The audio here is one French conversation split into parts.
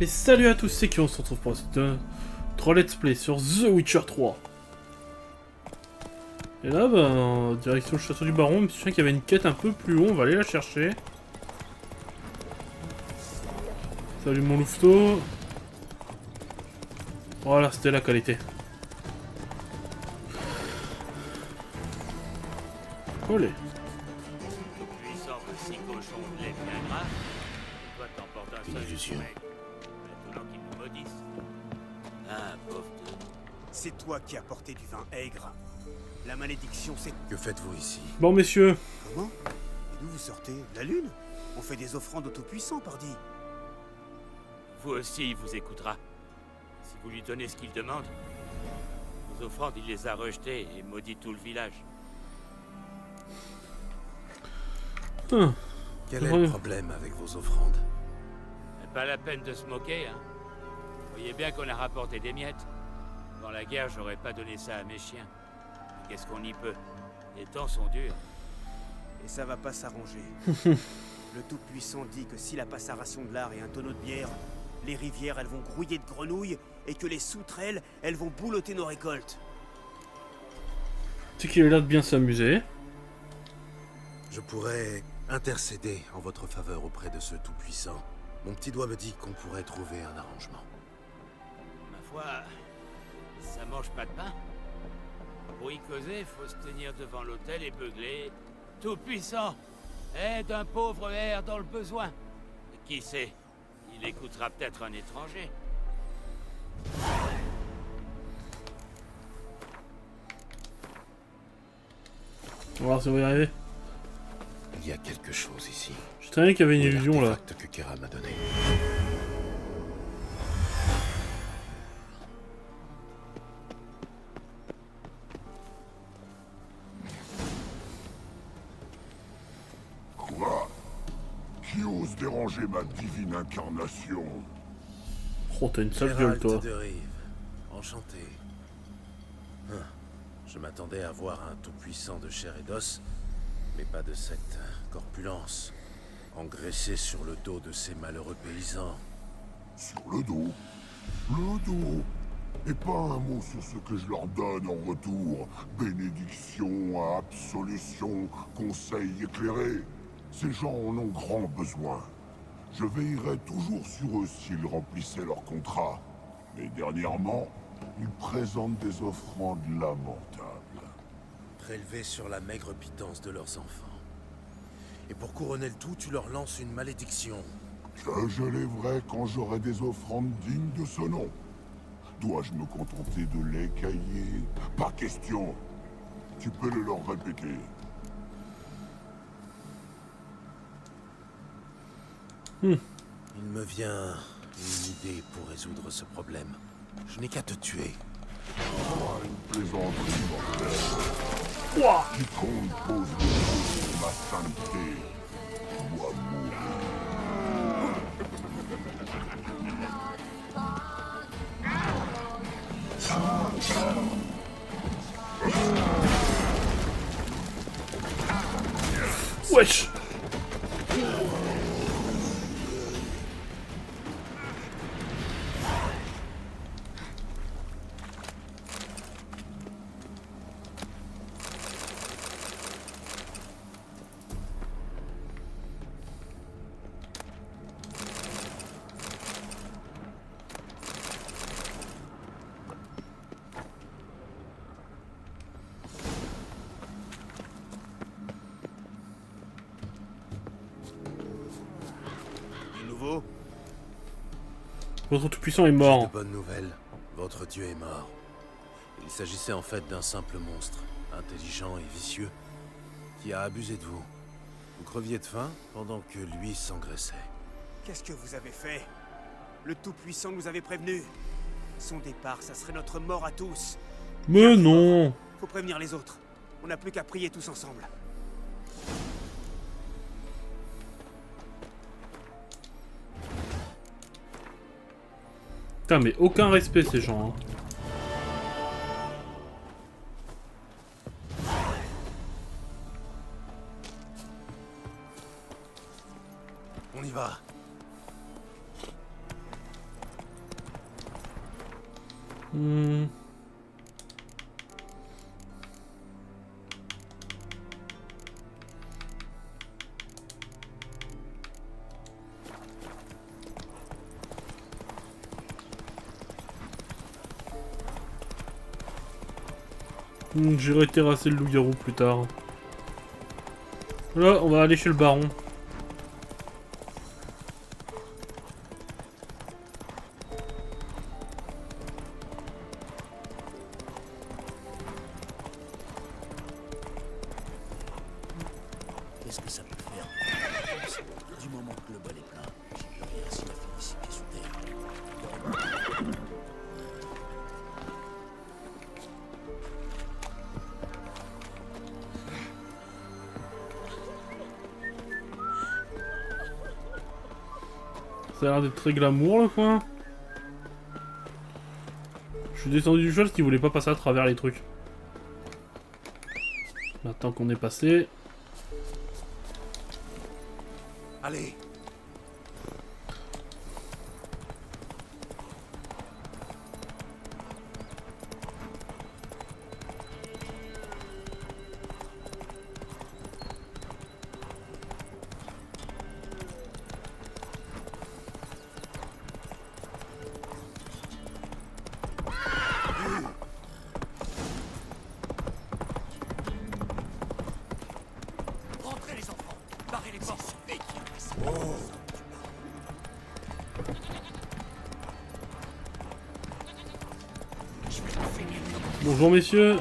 Et salut à tous, c'est qui on se retrouve pour ce let's play sur The Witcher 3. Et là, ben, direction le château du baron, je sais qu'il y avait une quête un peu plus haut, on va aller la chercher. Salut mon louveteau. Voilà, c'était la qualité. Olé. C'est toi qui as porté du vin aigre. La malédiction, c'est... Que faites-vous ici? Bon, messieurs. Comment? Et d'où vous sortez? La lune? On fait des offrandes au Tout-Puissant, pardi. Vous aussi, il vous écoutera. Si vous lui donnez ce qu'il demande, vos offrandes, il les a rejetées et maudit tout le village. Quel est le problème avec vos offrandes? Pas la peine de se moquer, hein. Vous voyez bien qu'on a rapporté des miettes. Dans la guerre, j'aurais pas donné ça à mes chiens. Mais qu'est-ce qu'on y peut? Les temps sont durs. Et ça va pas s'arranger. Le Tout-Puissant dit que s'il a pas sa ration de lard et un tonneau de bière, les rivières, elles vont grouiller de grenouilles, et que les sauterelles, elles vont boulotter nos récoltes. C'est qu'il est là de bien s'amuser. Je pourrais intercéder en votre faveur auprès de ce Tout-Puissant. Mon petit doigt me dit qu'on pourrait trouver un arrangement. Ma foi, ça mange pas de pain. Pour y causer, faut se tenir devant l'autel et beugler. Tout-Puissant, aide un pauvre air dans le besoin. Qui sait, il écoutera peut-être un étranger. On va voir si on va y arriver. Il y a quelque chose ici. Je savais qu'il y avait une illusion là. L'artefact que Kera m'a donné. Quoi? Qui ose déranger ma divine incarnation? Oh, t'as une sale gueule, Geralt toi. de Rive. Enchanté. Je m'attendais à voir un Tout-Puissant de chair et d'os, mais pas de cette corpulence, engraissé sur le dos de ces malheureux paysans. Sur le dos? Le dos? Et pas un mot sur ce que je leur donne en retour. Bénédiction, absolution, conseil éclairé. Ces gens en ont grand besoin. Je veillerai toujours sur eux s'ils remplissaient leur contrat. Mais dernièrement, ils présentent des offrandes lamentables. Prélevés sur la maigre pitance de leurs enfants. Et pour couronner le tout, tu leur lances une malédiction. Je l'élèverai quand j'aurai des offrandes dignes de ce nom. Dois-je me contenter de l'écailler? Pas question. Tu peux le leur répéter. Il me vient une idée pour résoudre ce problème. Je n'ai qu'à te tuer. Ah, une plaisanterie mortelle. Quiconque pose le doute sur ma sainteté doit mourir. Wesh! Du nouveau? Votre tout-puissant est J'ai mort. de bonnes nouvelles. Votre dieu est mort. Il s'agissait en fait d'un simple monstre, intelligent et vicieux, qui a abusé de vous. Vous creviez de faim pendant que lui s'engraissait. Qu'est-ce que vous avez fait? Le Tout-Puissant nous avait prévenus. Son départ, ça serait notre mort à tous. Mais non! Faut prévenir les autres. On n'a plus qu'à prier tous ensemble. Putain, mais aucun respect ces gens. Hein. On y va. Hmm. J'irai terrasser le loup-garou plus tard. Là, on va aller chez le baron. Qu'est-ce que ça peut faire? Du moment que le bol est plein, j'ai plus rien s'il a fini ses pieds sous terre. Ça a l'air d'être très glamour le coin. Je suis descendu du cheval parce qu'il voulait pas passer à travers les trucs. Maintenant qu'on est passé. Allez! Rentrez les enfants! Barrez les portes! Vite! Bonjour messieurs.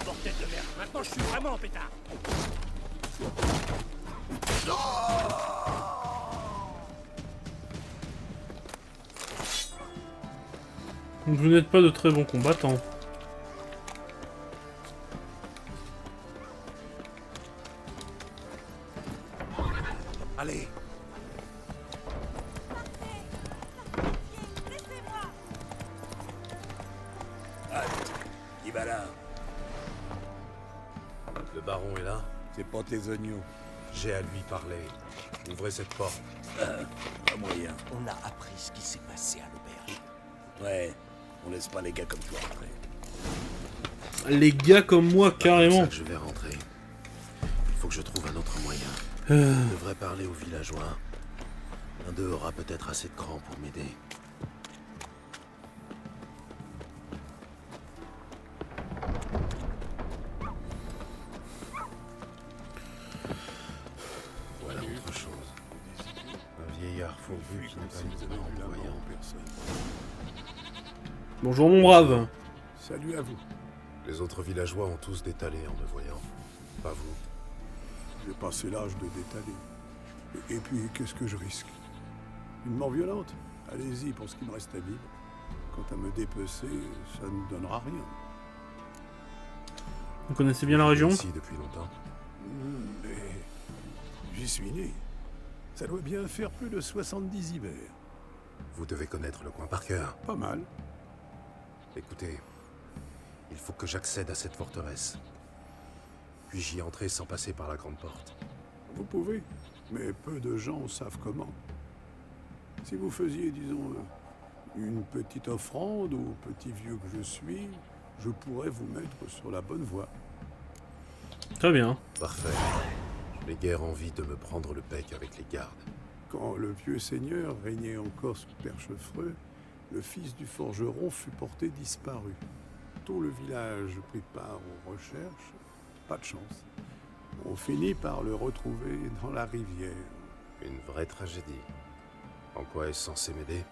Bordel de merde! Maintenant je suis vraiment en pétard! Vous n'êtes pas de très bons combattants. Allez! Halte! Qui va là? Le baron est là. C'est pas tes oignons. J'ai à lui parler. Ouvrez cette porte. Pas moyen. On a appris ce qui s'est passé à l'auberge. Ouais, on laisse pas les gars comme toi après. Les gars comme moi, C'est carrément. ça que je vais rentrer. Il faut que je trouve un autre moyen. Je devrais parler aux villageois. L'un d'eux aura peut-être assez de cran pour m'aider. Voilà autre chose. Un vieillard fourbu qui n'est pas étonnant en me voyant. Bonjour mon brave. Salut à vous. Les autres villageois ont tous détalé en me voyant. Pas vous. J'ai passé l'âge de détaler. Et puis, qu'est-ce que je risque? Une mort violente? Allez-y pour ce qui me reste à vivre. Quant à me dépecer, ça ne donnera rien. Vous connaissez bien la région? Ici depuis longtemps. Mais j'y suis né. Ça doit bien faire plus de 70 hivers. Vous devez connaître le coin par cœur. Pas mal. Écoutez, il faut que j'accède à cette forteresse. Puis-je y entrer sans passer par la grande porte? Vous pouvez, mais peu de gens savent comment. Si vous faisiez, disons, une petite offrande au petit vieux que je suis, je pourrais vous mettre sur la bonne voie. Très bien. Parfait. Je n'ai guère envie de me prendre le bec avec les gardes. Quand le vieux seigneur régnait encore sous Perchefreux, le fils du forgeron fut porté disparu. Tout le village prit part aux recherches. Pas de chance. On finit par le retrouver dans la rivière. Une vraie tragédie. En quoi est-ce censé m'aider?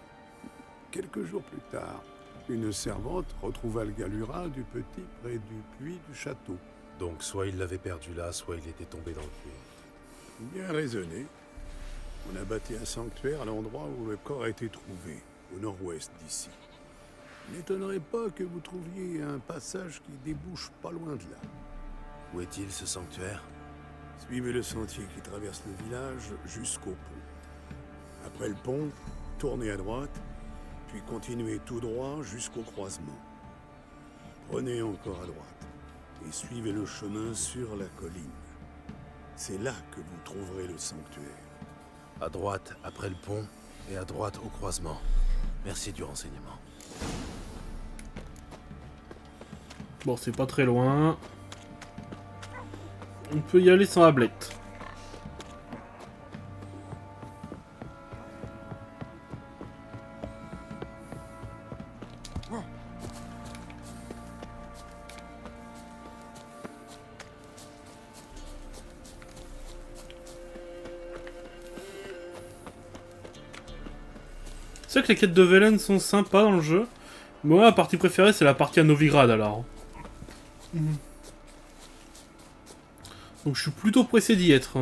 Quelques jours plus tard, une servante retrouva le galurin du petit près du puits du château. Donc soit il l'avait perdu là, soit il était tombé dans le puits. Bien raisonné. On a bâti un sanctuaire à l'endroit où le corps a été trouvé, au nord-ouest d'ici. N'étonnerait pas que vous trouviez un passage qui débouche pas loin de là. Où est-il ce sanctuaire? Suivez le sentier qui traverse le village jusqu'au pont. Après le pont, tournez à droite, puis continuez tout droit jusqu'au croisement. Prenez encore à droite et suivez le chemin sur la colline. C'est là que vous trouverez le sanctuaire. À droite, après le pont, et à droite au croisement. Merci du renseignement. Bon, c'est pas très loin. On peut y aller sans ablette. C'est vrai que les quêtes de Velen sont sympas dans le jeu. Moi, ma partie préférée, c'est la partie à Novigrad, alors. Donc je suis plutôt pressé d'y être.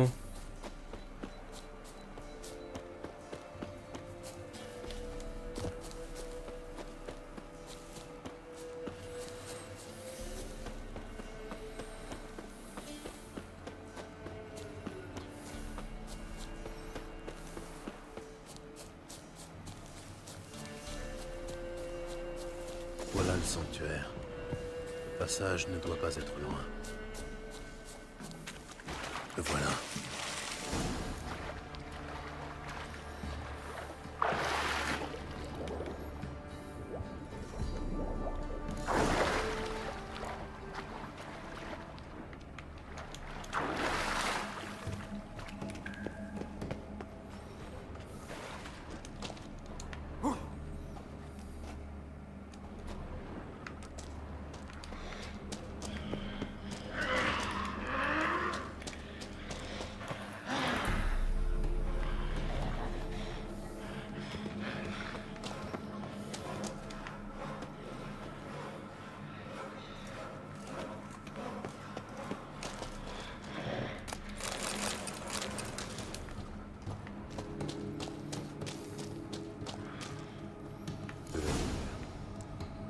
Voilà le sanctuaire. Le passage ne doit pas être loin. Le voilà.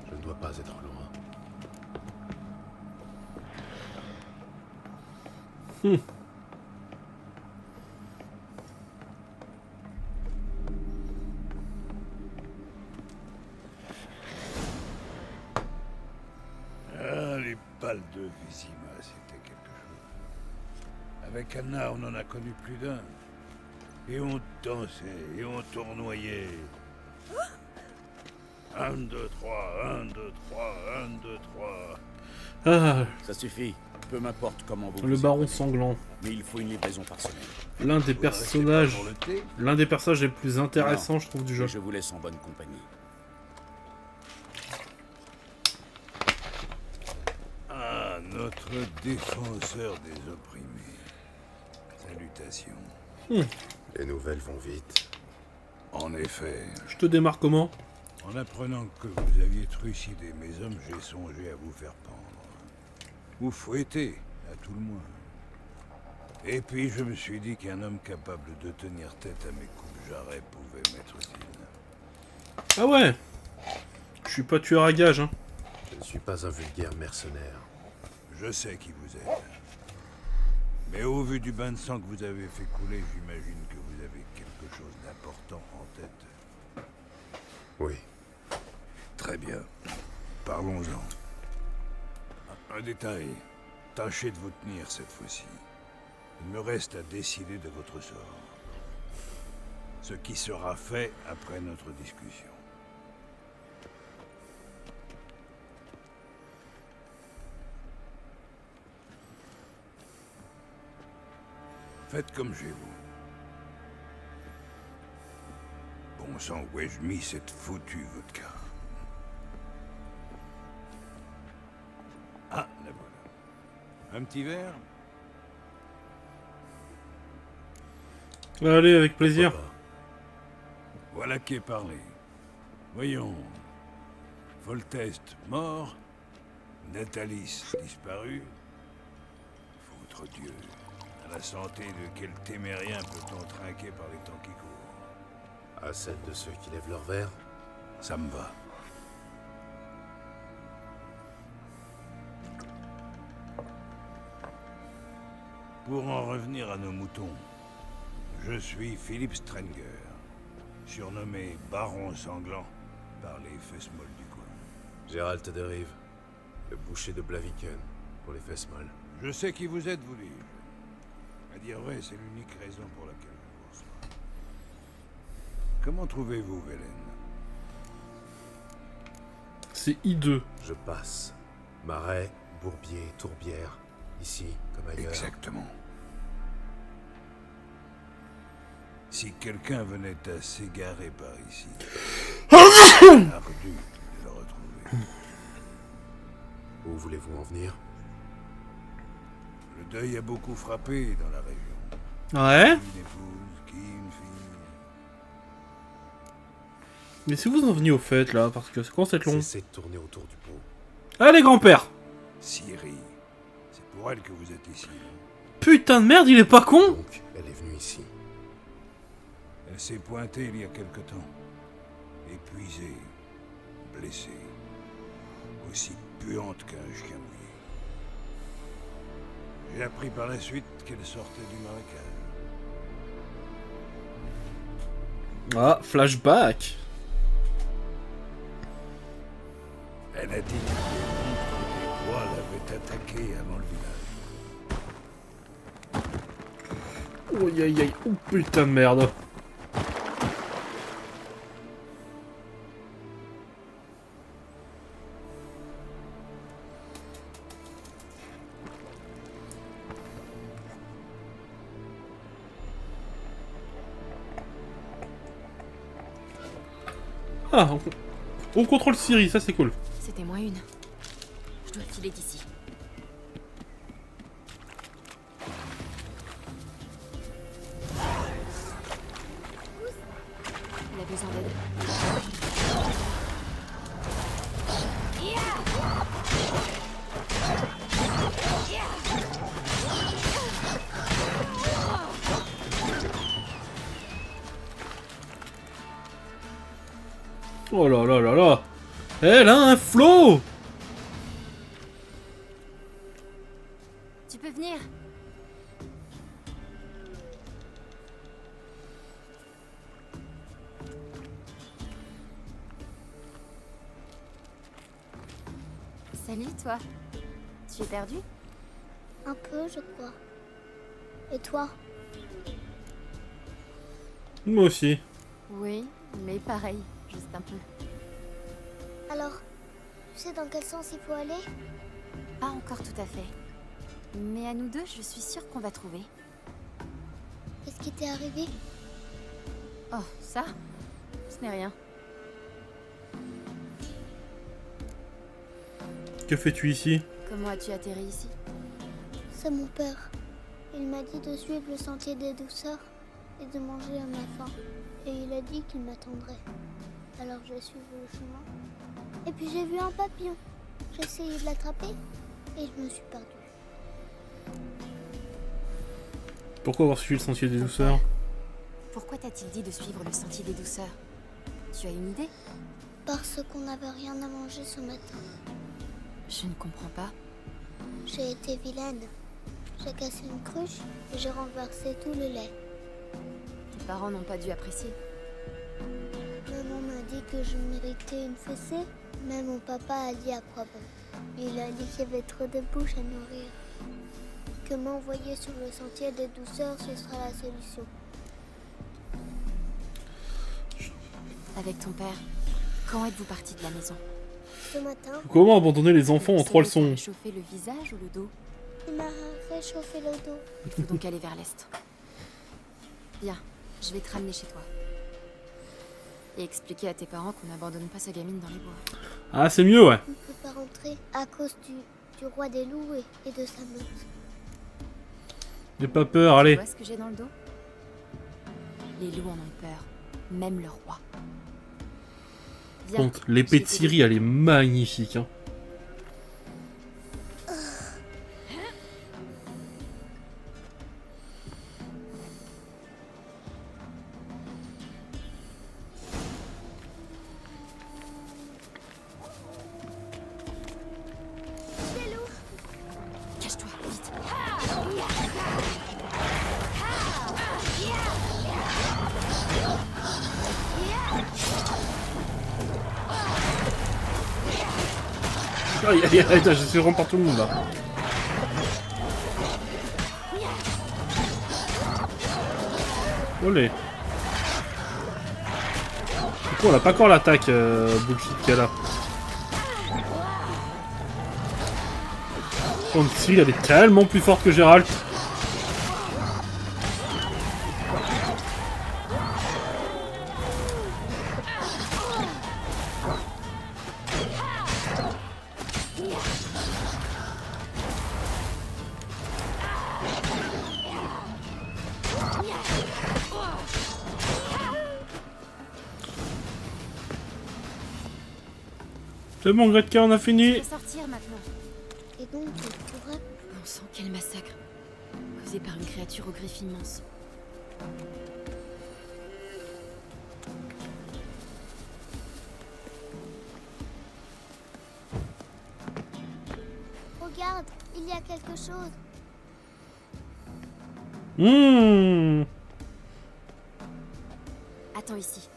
Je ne dois pas être loin. Ah, les balles de Vizima, c'était quelque chose. Avec Anna, on en a connu plus d'un. Et on dansait, et on tournoyait. 1, 2, 3, 1, 2, 3, 1, 2, 3. Ah, Ça suffit. Peu m'importe comment vous le vous baron y prenez. sanglant. Mais il faut une livraison par semaine. L'un des Vous personnages... restez pas pour le thé L'un des personnages les plus intéressants, je trouve, du jeu. Et je vous laisse en bonne compagnie. Ah, notre défenseur des opprimés. Salutations. Les nouvelles vont vite. En effet, Je te démarre comment? en apprenant que vous aviez trucidé mes hommes, j'ai songé à vous faire pendre. Vous fouetter, à tout le moins. Et puis je me suis dit qu'un homme capable de tenir tête à mes coups jarrets pouvait m'être utile. Ah ouais. Je suis pas tueur à gage, hein. Je ne suis pas un vulgaire mercenaire. Je sais qui vous êtes. Mais au vu du bain de sang que vous avez fait couler, j'imagine que vous avez quelque chose d'important en tête. Oui. Très bien. Parlons-en. Un détail. Tâchez de vous tenir cette fois-ci. Il me reste à décider de votre sort. Ce qui sera fait après notre discussion. Faites comme chez vous. Bon sang, où ai-je mis cette foutue vodka? Ah, la voilà. Un petit verre? Allez, avec plaisir. Voilà qui est parlé. Voyons. Foltest mort. Natalis disparu. Foutre Dieu. À la santé de quel témérien peut-on trinquer par les temps qui courent? À celle de ceux qui lèvent leur verre. Ça me va. Pour en revenir à nos moutons, je suis Philippe Strenger, surnommé Baron Sanglant, par les fesses molles du coin. Gérald de Rive, le boucher de Blaviken, pour les fesses molles. Je sais qui vous êtes, vous dis-je. À dire vrai, c'est l'unique raison pour laquelle je vous reçois. Comment trouvez-vous Velen? C'est I2. Je passe. Marais, bourbier, tourbière. Ici, comme ailleurs. Exactement. Si quelqu'un venait à s'égarer par ici, ardu de le retrouver. Où voulez-vous en venir? Le deuil a beaucoup frappé dans la région. Ouais. Qui une épouse, qui une fille. Mais si vous en veniez au fait, là, parce que ça commence à être long. Cessez de tourner autour du pot. Allez, grand-père. Ciri, c'est pour elle que vous êtes ici. Putain de merde, il est pas con. Donc, elle est venue ici. Elle s'est pointée il y a quelque temps. Épuisée, blessée. Aussi puante qu'un chien mouillé. J'ai appris par la suite qu'elle sortait du marécage. Ah, flashback. Elle a dit que les monstres des bois l'avaient attaquée avant le village. Aïe aïe aïe, oh putain de merde. Ah, on contrôle Ciri, ça c'est cool. C'était moins une. Je dois filer d'ici. Il a besoin d'aide. Oh là là là là. Elle a un flow. Tu peux venir. Salut, toi. Tu es perdu? Un peu, je crois. Et toi? Moi aussi. Oui, mais pareil, juste un peu. Alors, tu sais dans quel sens il faut aller? Pas encore tout à fait. Mais à nous deux, je suis sûre qu'on va trouver. Qu'est-ce qui t'est arrivé? Oh, ça? Ce n'est rien. Que fais-tu ici? Comment as-tu atterri ici? C'est mon père. Il m'a dit de suivre le sentier des douceurs et de manger à ma faim. Et il a dit qu'il m'attendrait. Alors j'ai suivi le chemin. Et puis j'ai vu un papillon. J'ai essayé de l'attraper et je me suis perdue. Pourquoi avoir suivi le sentier des douceurs? Pourquoi t'a-t-il dit de suivre le sentier des douceurs? Tu as une idée? Parce qu'on n'avait rien à manger ce matin. Je ne comprends pas. J'ai été vilaine. J'ai cassé une cruche et j'ai renversé tout le lait. Tes parents n'ont pas dû apprécier. Maman m'a dit que je méritais une fessée, mais mon papa a dit à quoi bon. Il a dit qu'il y avait trop de bouches à nourrir. Que m'envoyer sur le sentier des douceurs, ce sera la solution. Avec ton père, quand êtes-vous partis de la maison? Ce matin, Comment abandonner les enfants en 3 Il t'a leçons? réchauffé le visage ou le dos? il m'a réchauffé le dos. Il faut donc aller vers l'est. Viens, je vais te ramener chez toi. Et expliquer à tes parents qu'on n'abandonne pas sa gamine dans les bois. Ah, c'est mieux, ouais. On ne peut pas rentrer à cause du roi des loups et de sa meute. J'ai pas peur, Tu allez. vois ce que j'ai dans le dos? Les loups en ont peur, même le roi. Viens, Contre l'épée de Ciri, elle est magnifique, hein. cache-toi, vite. Aïe aïe aïe, je suis vraiment par tout le monde là. Olé. Du coup, on a pas encore l'attaque bullshit qu'elle a. Donc si, elle est tellement plus forte que Gérald. C'est bon, Gretka, on a fini. Tu peux sortir maintenant. Et donc, je pourrais... Bon sang, quel massacre. Causé par une créature aux griffes immenses. Regarde, il y a quelque chose. Mmh. Attends ici.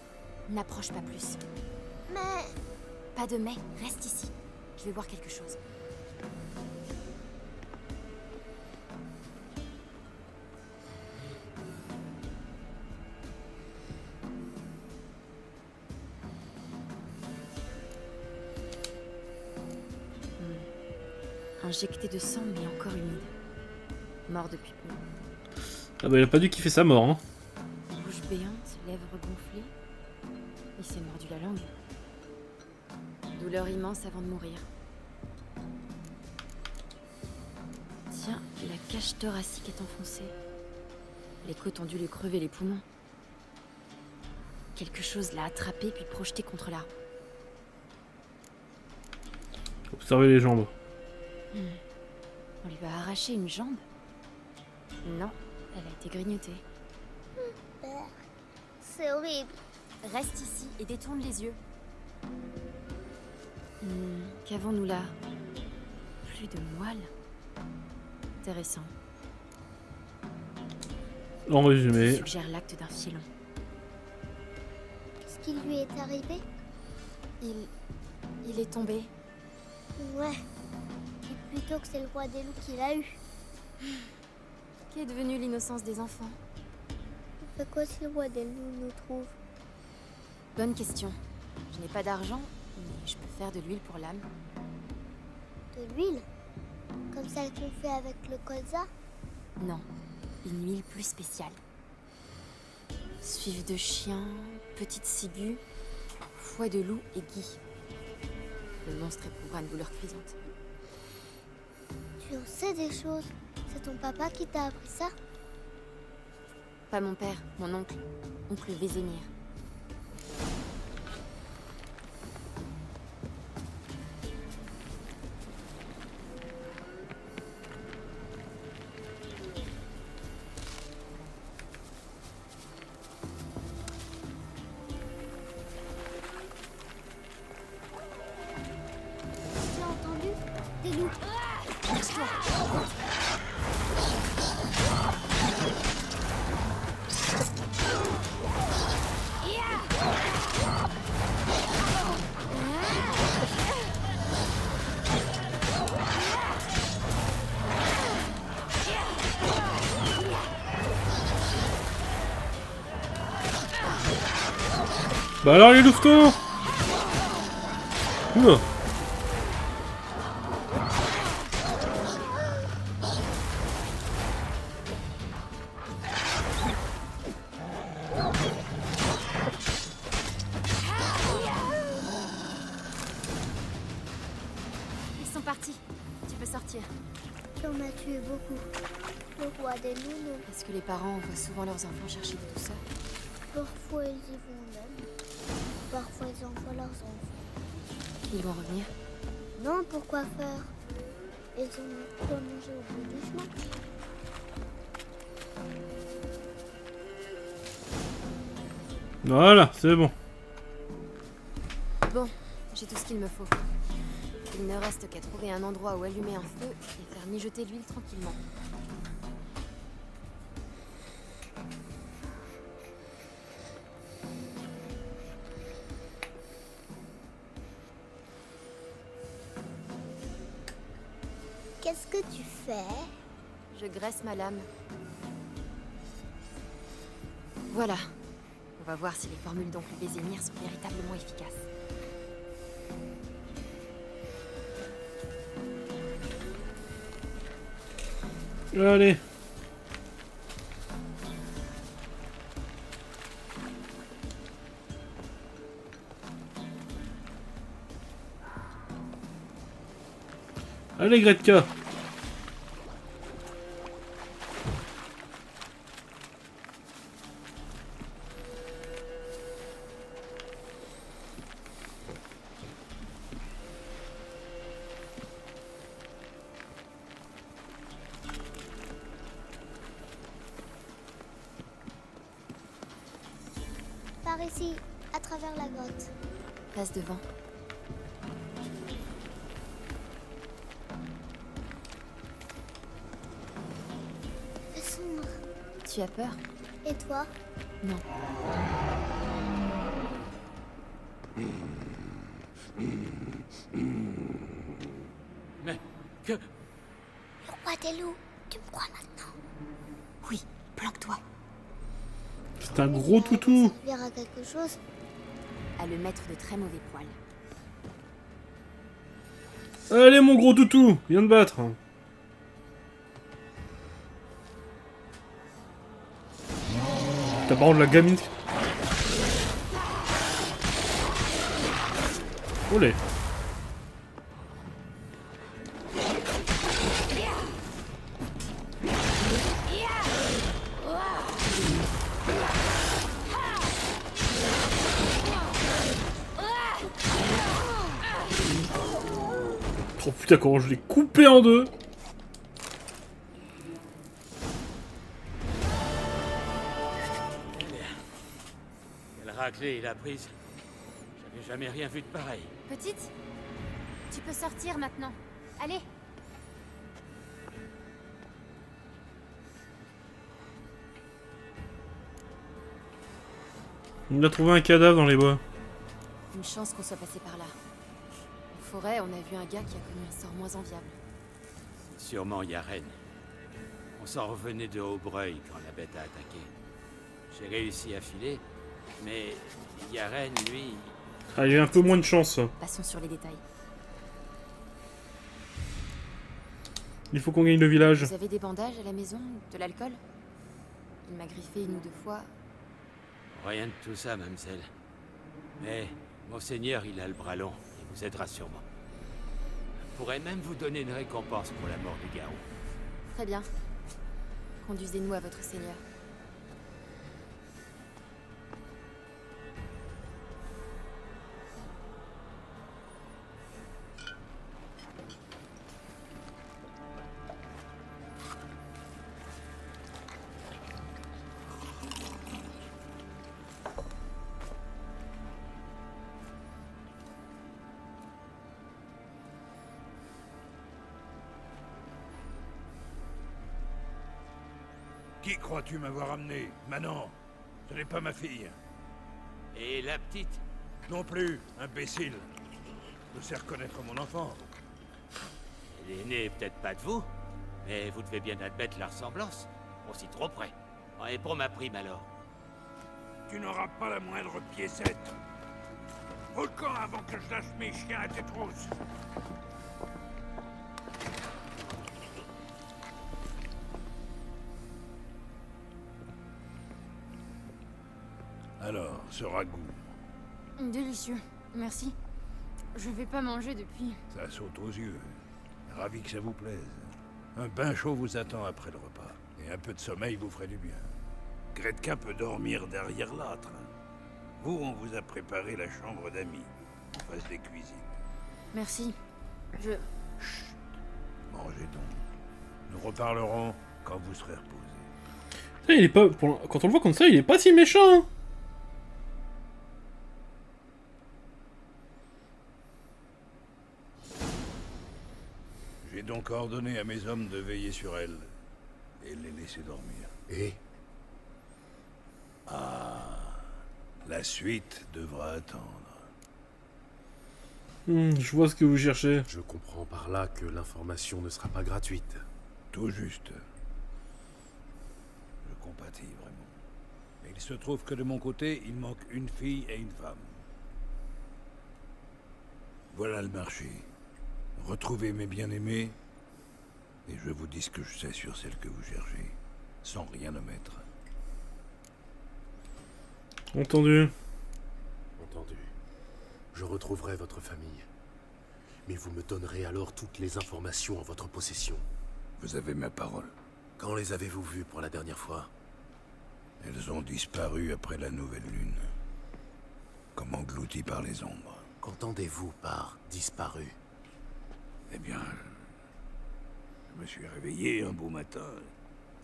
N'approche pas plus. Mais... Pas de mais, reste ici. Je vais voir quelque chose. Injecté de sang, mais encore humide. Mort depuis peu. Ah bah il a pas dû kiffer sa mort, hein. Bouche béante, lèvres gonflées. Il s'est mordu la langue. Douleur immense avant de mourir. Tiens, la cage thoracique est enfoncée. Les côtes ont dû lui crever les poumons. Quelque chose l'a attrapé puis projeté contre l'arbre. Observez les jambes. On lui a arraché une jambe? Non, elle a été grignotée. C'est horrible. Reste ici et détourne les yeux. Qu'avons-nous là? Plus de moelle. Intéressant. En résumé. Suggère l'acte d'un filon. Qu'est-ce qui lui est arrivé? Il est tombé. Ouais. Et plutôt que c'est le roi des loups qui l'a eu. Qu'est devenue l'innocence des enfants? On fait quoi si le roi des loups nous trouve? Bonne question. Je n'ai pas d'argent, mais je peux faire de l'huile pour l'âme. De l'huile? Comme celle qu'on fait avec le colza? Non, une huile plus spéciale. Suive de chien, petite ciguë, foie de loup et gui. Le monstre éprouvera une douleur cuisante. Tu en sais des choses. C'est ton papa qui t'a appris ça? Pas mon père, mon oncle. Oncle Vézémir. Tu as entendu? Des loups. Cache-toi. Bah alors les louveteaux. Oula. Ils sont partis. Tu peux sortir. Tu en as tué beaucoup. Le roi des loups, non. Est-ce que les parents envoient souvent leurs enfants chercher de douceur? Parfois ils y vont même. Parfois ils envoient leurs enfants. Ils vont revenir. Non, pourquoi faire? Ils ont quoi manger au bout du chemin. Voilà, c'est bon. Bon, j'ai tout ce qu'il me faut. Il ne reste qu'à trouver un endroit où allumer un feu et faire mijoter l'huile tranquillement. Qu'est-ce que tu fais? Je graisse ma lame. Voilà. On va voir si les formules d'oncle Vézémir sont véritablement efficaces. Allez. Allez, Gretka. Par ici, à travers la grotte. Passe devant. C'est sombre. Tu as peur? Et toi? Non. Mais que... Le roi des loups, tu me crois maintenant? Oui, planque-toi. C'est un gros toutou. Ça servir à quelque chose? À le mettre de très mauvais poils. Allez, mon gros toutou. Viens te battre. T'as par contre la gamine. Olé. Oh putain, comment je l'ai coupé en deux. Quelle raclée il a prise. J'avais jamais rien vu de pareil. Petite, tu peux sortir maintenant. Allez. On a trouvé un cadavre dans les bois. Une chance qu'on soit passé par là. En forêt, on a vu un gars qui a connu un sort moins enviable. Sûrement Yaren. On s'en revenait de Aubreuil quand la bête a attaqué. J'ai réussi à filer, mais Yaren, lui... Ah, j'ai un peu moins de chance. Passons sur les détails. Il faut qu'on gagne le village. Vous avez des bandages à la maison? De l'alcool? Il m'a griffé 1 ou 2 fois. Rien de tout ça, mademoiselle. Mais Monseigneur, il a le bras long. Il vous aidera sûrement. Je pourrais même vous donner une récompense pour la mort du garou. Très bien. Conduisez-nous à votre seigneur. Qui crois-tu m'avoir amené? Manon, ce n'est pas ma fille. Et la petite? Non plus, imbécile. Je sais reconnaître mon enfant. Elle est née peut-être pas de vous, mais vous devez bien admettre la ressemblance. Aussi trop près. Et pour ma prime alors? Tu n'auras pas la moindre piécette. Au camp avant que je lâche mes chiens à tes trousses. Alors, ce ragoût, Délicieux. Merci. Je vais pas manger depuis. ça saute aux yeux. Ravi que ça vous plaise. Un bain chaud vous attend après le repas. Et un peu de sommeil vous ferait du bien. Gretka peut dormir derrière l'âtre. Vous, on vous a préparé la chambre d'amis, en face des cuisines. Merci. Je... Mangez donc. Nous reparlerons quand vous serez reposés. Putain, il est pas... Quand on le voit comme ça, il est pas si méchant. Hein. J'ai donc ordonné à mes hommes de veiller sur elle et les laisser dormir. Et Ah, la suite devra attendre. Je vois ce que vous cherchez. Je comprends par là que l'information ne sera pas gratuite. Tout juste. Je compatis vraiment. Mais il se trouve que de mon côté, il manque une fille et une femme. Voilà le marché. Retrouvez mes bien-aimés, et je vous dis ce que je sais sur celle que vous cherchez, sans rien omettre. Entendu. Entendu. Je retrouverai votre famille. Mais vous me donnerez alors toutes les informations en votre possession. Vous avez ma parole. Quand les avez-vous vues pour la dernière fois? Elles ont disparu après la nouvelle lune. Comme englouties par les ombres. Qu'entendez-vous par disparu? Eh bien, je me suis réveillé un beau matin,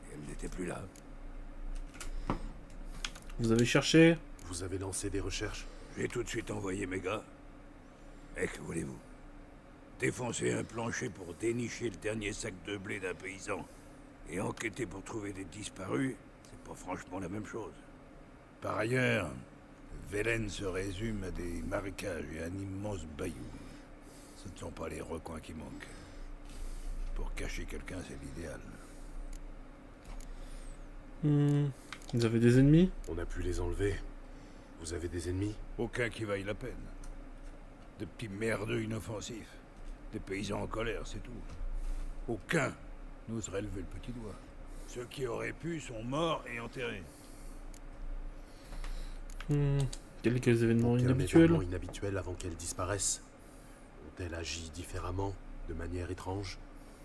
et elle n'était plus là. Vous avez cherché? Vous avez lancé des recherches? J'ai tout de suite envoyé mes gars. Et que voulez-vous? Défoncer un plancher pour dénicher le dernier sac de blé d'un paysan et enquêter pour trouver des disparus, c'est pas franchement la même chose. Par ailleurs, Velen se résume à des marécages et un immense bayou. Ce ne sont pas les recoins qui manquent. Pour cacher quelqu'un, c'est l'idéal. Vous avez des ennemis? On a pu les enlever. Vous avez des ennemis? Aucun qui vaille la peine. De petits merdeux inoffensifs. Des paysans en colère, c'est tout. Aucun n'oserait lever le petit doigt. Ceux qui auraient pu sont morts et enterrés. Quelques événements Aucun inhabituels? événement inhabituel avant qu'elles disparaissent. Ont-elles agi différemment, de manière étrange?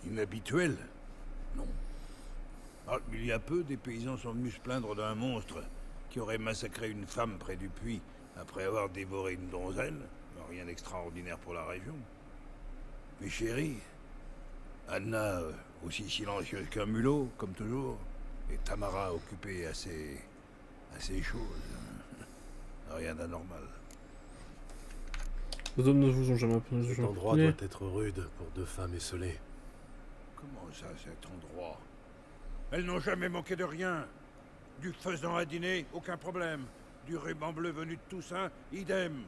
Inhabituel? Non. Ah, il y a peu, des paysans sont venus se plaindre d'un monstre qui aurait massacré une femme près du puits après avoir dévoré une donzelle. Rien d'extraordinaire pour la région. Mais chérie, Anna, aussi silencieuse qu'un mulot, comme toujours, et Tamara occupée à ses choses. Rien d'anormal. Les hommes ne vous ont jamais Cet endroit doit être rude pour deux femmes esselées. Comment ça, cet endroit? Elles n'ont jamais manqué de rien. Du faisan à dîner, aucun problème. Du ruban bleu venu de Toussaint, idem.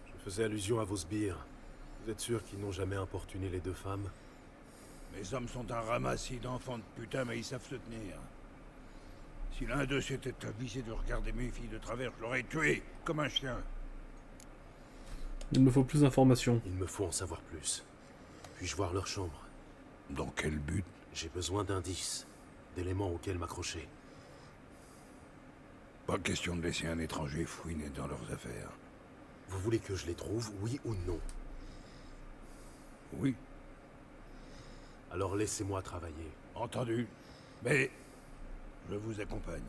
Je faisais allusion à vos sbires. Vous êtes sûr qu'ils n'ont jamais importuné les deux femmes? Mes hommes sont un ramassis d'enfants de putain, mais ils savent se tenir. Si l'un d'eux s'était avisé de regarder mes filles de travers, je l'aurais tué, comme un chien. Il me faut plus d'informations. Il me faut en savoir plus. Puis-je voir leur chambre? Dans quel but? J'ai besoin d'indices, d'éléments auxquels m'accrocher. Pas question de laisser un étranger fouiner dans leurs affaires. Vous voulez que je les trouve, oui ou non? Oui. Alors laissez-moi travailler. Entendu. Mais je vous accompagne.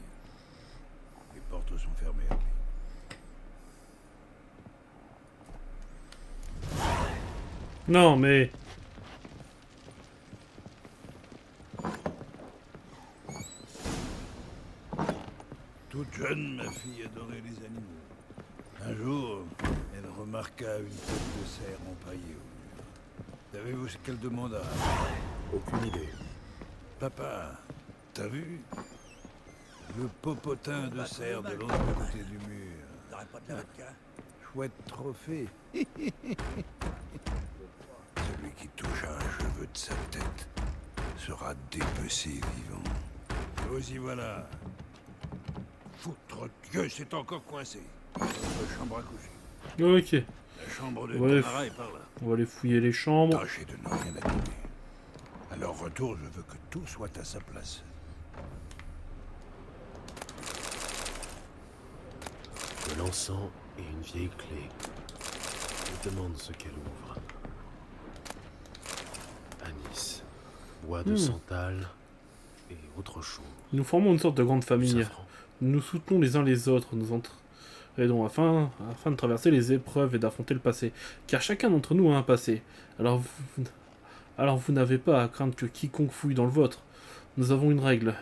Les portes sont fermées à clé. Non, mais... Toute jeune, ma fille adorait les animaux. Un jour, elle remarqua une tête de cerf empaillée au mur. Savez-vous ce qu'elle demanda? Aucune idée. Papa, t'as vu? Le popotin de cerf de l'autre côté du mur. T'aurais pas de vodka? Chouette trophée. Celui qui touche à un cheveu de sa tête sera dépecé vivant. Vous y voilà. Foutre Dieu, c'est encore coincé. Notre chambre à coucher. Ok. La chambre de Ouais, Tamara est par là. on va aller fouiller les chambres. Tâchez de ne rien abîmer. À leur retour, je veux que tout soit à sa place. De l'encens et une vieille clé. Je me demande ce qu'elle ouvre. Anis, bois de santal et autre chose. Nous formons une sorte de grande famille. Safran. Nous nous soutenons les uns les autres, nous aidons afin de traverser les épreuves et d'affronter le passé. Car chacun d'entre nous a un passé. Alors vous n'avez pas à craindre que quiconque fouille dans le vôtre. Nous avons une règle.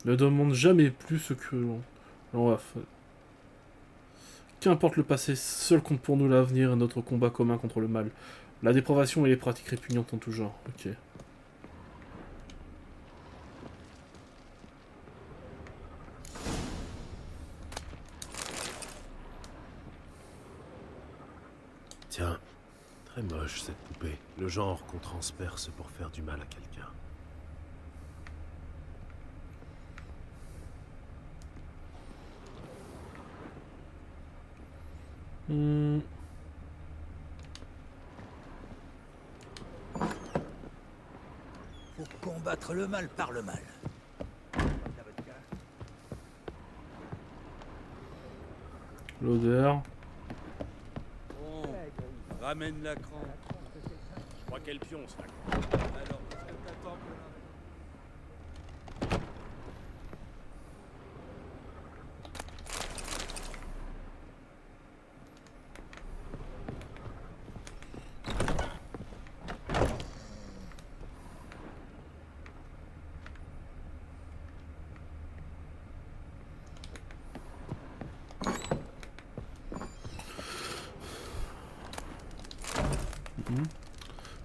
Ne demande jamais plus ce que l'on va faire. Qu'importe le passé, seul compte pour nous l'avenir et notre combat commun contre le mal. La dépravation et les pratiques répugnantes en tout genre. Ok. Tiens, Très moche cette poupée. Le genre qu'on transperce pour faire du mal à quelqu'un. Faut combattre le mal par le mal. L'odeur. Bon, ramène la crampe. Je crois qu'elle pionce, la crampe. Alors, qu'est-ce que t'attends que là?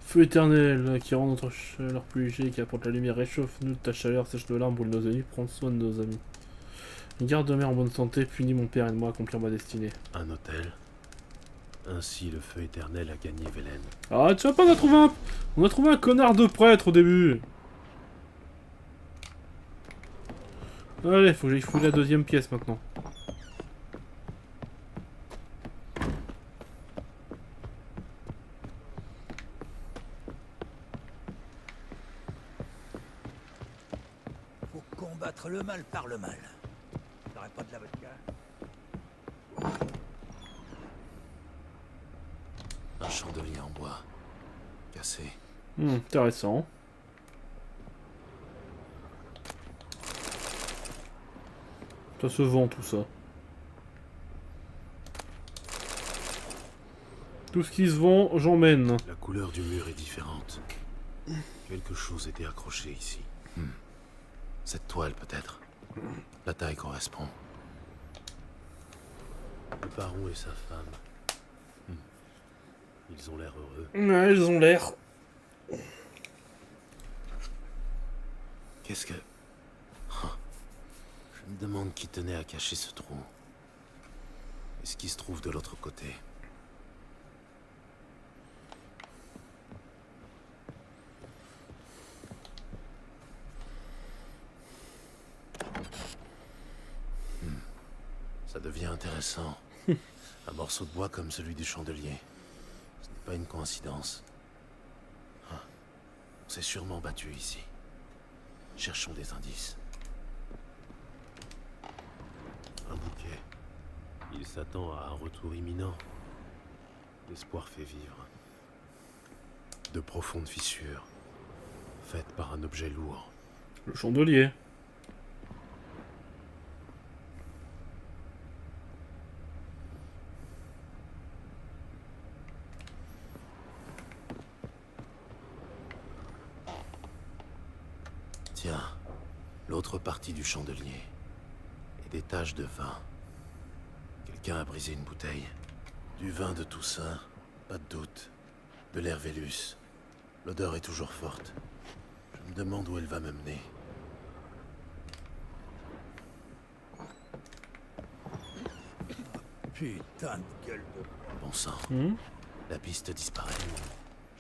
Feu éternel qui rend notre chaleur plus léger, qui apporte la lumière, réchauffe-nous de ta chaleur, sèche nos larmes, brûle nos ennemis, prends soin de nos amis. Garde-mère en bonne santé, punis mon père et moi accomplir ma destinée. Un hôtel. Ainsi le feu éternel a gagné Velen. Ah, tu vois pas, on a trouvé un connard de prêtre au début. Allez, faut que j'aille fouiller la deuxième pièce maintenant. Faut combattre le mal par le mal. T'aurais pas de la vodka? Un chandelier en bois. Cassé. Intéressant. Ça se vend tout ça. Tout ce qui se vend, j'emmène. La couleur du mur est différente. Quelque chose était accroché ici. Cette toile peut-être. La taille correspond. Le baron et sa femme. Ils ont l'air heureux. Ouais, ils ont l'air. Qu'est-ce que... Je me demande qui tenait à cacher ce trou. Et ce qui se trouve de l'autre côté. Ça devient intéressant. Un morceau de bois comme celui du chandelier. Ce n'est pas une coïncidence. On s'est sûrement battu ici. Cherchons des indices. Un bouquet. Il s'attend à un retour imminent. L'espoir fait vivre. De profondes fissures, faites par un objet lourd. Le chandelier. Tiens, l'autre partie du chandelier. Et des taches de vin. Quelqu'un a brisé une bouteille. Du vin de Toussaint, pas de doute. De l'Hervélus. L'odeur est toujours forte. Je me demande où elle va me mener. Putain de gueule de... Bon sang. La piste disparaît.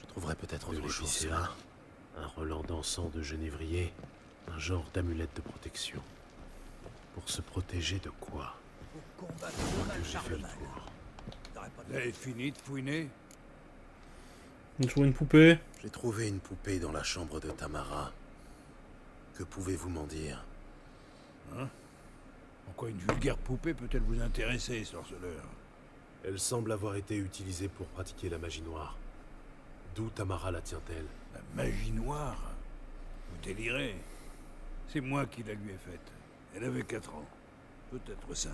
Je trouverai peut-être autre chose là. Un relent d'encens de genévrier. Un genre d'amulette de protection. Pour se protéger de quoi? Faut combattre le mal par le mal. Vous avez fini de fouiner? On trouve une poupée. J'ai trouvé une poupée dans la chambre de Tamara. Que pouvez-vous m'en dire? Hein? Pourquoi une vulgaire poupée peut-elle vous intéresser, sorceleur? Elle semble avoir été utilisée pour pratiquer la magie noire. D'où Tamara la tient-elle? La magie noire? Vous délirez. C'est moi qui la lui ai faite. Elle avait 4 ans. Peut-être 5.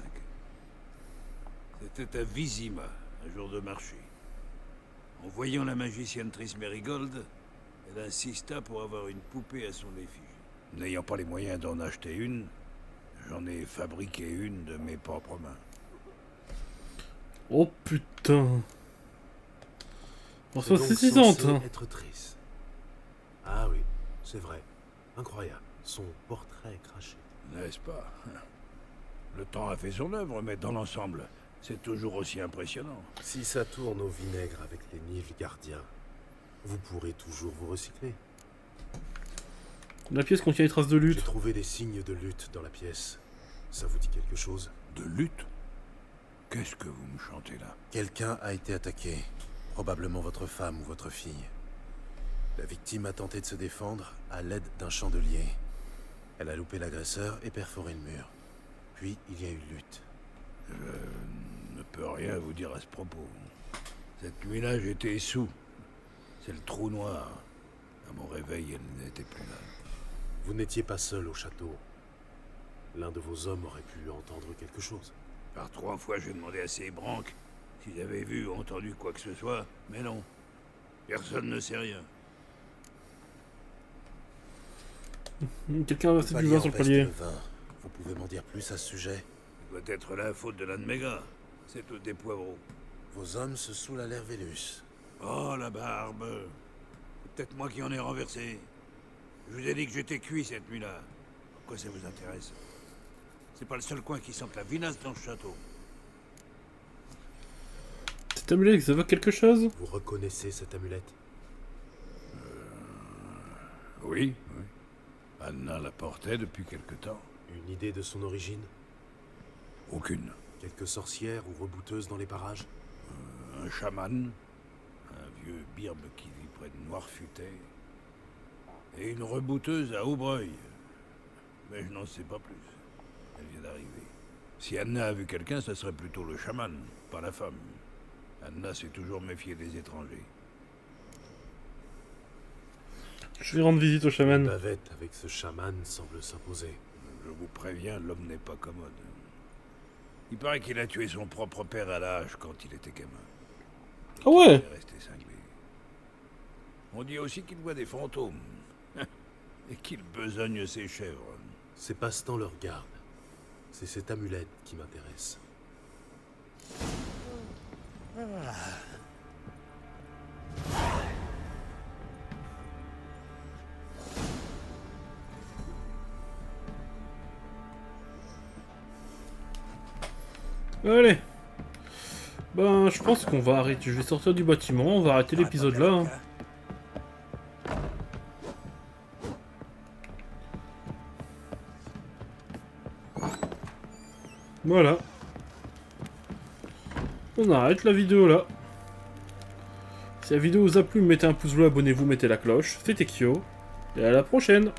C'était à Vizima, un jour de marché. En voyant la magicienne Triss Merigold, elle insista pour avoir une poupée à son effigie. N'ayant pas les moyens d'en acheter une, j'en ai fabriqué une de mes propres mains. Oh putain. Bon, C'est ça donc c'est saisissante. censé être Triss. Ah oui, c'est vrai. Incroyable. Son portrait est craché. N'est-ce pas? Le temps a fait son œuvre, mais dans l'ensemble, C'est toujours aussi impressionnant. Si ça tourne au vinaigre avec les Nilfgaardiens, vous pourrez toujours vous recycler. La pièce contient des traces de J'ai lutte. trouvé des signes de lutte dans la pièce. Ça vous dit quelque chose? De lutte? Qu'est-ce que vous me chantez là? Quelqu'un a été attaqué. Probablement votre femme ou votre fille. La victime a tenté de se défendre à l'aide d'un chandelier. Elle a loupé l'agresseur et perforé le mur. Puis il y a eu lutte. Je ne peux rien vous dire à ce propos. Cette nuit-là, j'étais sous. C'est le trou noir. À mon réveil, elle n'était plus là. Vous n'étiez pas seul au château. L'un de vos hommes aurait pu entendre quelque chose. Par 3 fois, j'ai demandé à ces branques s'ils avaient vu ou entendu quoi que ce soit, mais non. Personne ne sait rien. Quelqu'un a versé du Palier vin sur le empeste palier. le vin. Vous pouvez m'en dire plus à ce sujet? Ça doit être la faute de l'un de mes gars. C'est tous des poivreaux. Vos hommes se saoulent à l'Hervélus. Oh, la barbe. C'est peut-être moi qui en ai renversé. Je vous ai dit que j'étais cuit cette nuit-là. Pourquoi ça vous intéresse? C'est pas le seul coin qui sente la vinasse dans le château. Cet amulet, ça évoque quelque chose? Vous reconnaissez cette amulette? Oui, oui. Anna la portait depuis quelque temps. Une idée de son origine? Aucune. Quelques sorcières ou rebouteuses dans les parages? Un chaman, un vieux birbe qui vit près de Noirfutet, et une rebouteuse à Aubreuil. Mais je n'en sais pas plus. Elle vient d'arriver. Si Anna a vu quelqu'un, ça serait plutôt le chaman, pas la femme. Anna s'est toujours méfiée des étrangers. Je vais rendre visite au Une chaman. bavette avec ce chaman semble s'imposer. Je vous préviens, l'homme n'est pas commode. Il paraît qu'il a tué son propre père à l'âge quand il était gamin. Ah ouais? Il est resté cinglé. On dit aussi qu'il voit des fantômes. Et qu'il besogne ses chèvres. C'est passe-temps leur garde. C'est cette amulette qui m'intéresse. Allez. Ben, je pense qu'on va arrêter. Je vais sortir du bâtiment. On va arrêter l'épisode là. Hein. Voilà. On arrête la vidéo là. Si la vidéo vous a plu, mettez un pouce bleu, abonnez-vous, mettez la cloche. C'était Kyo. Et à la prochaine.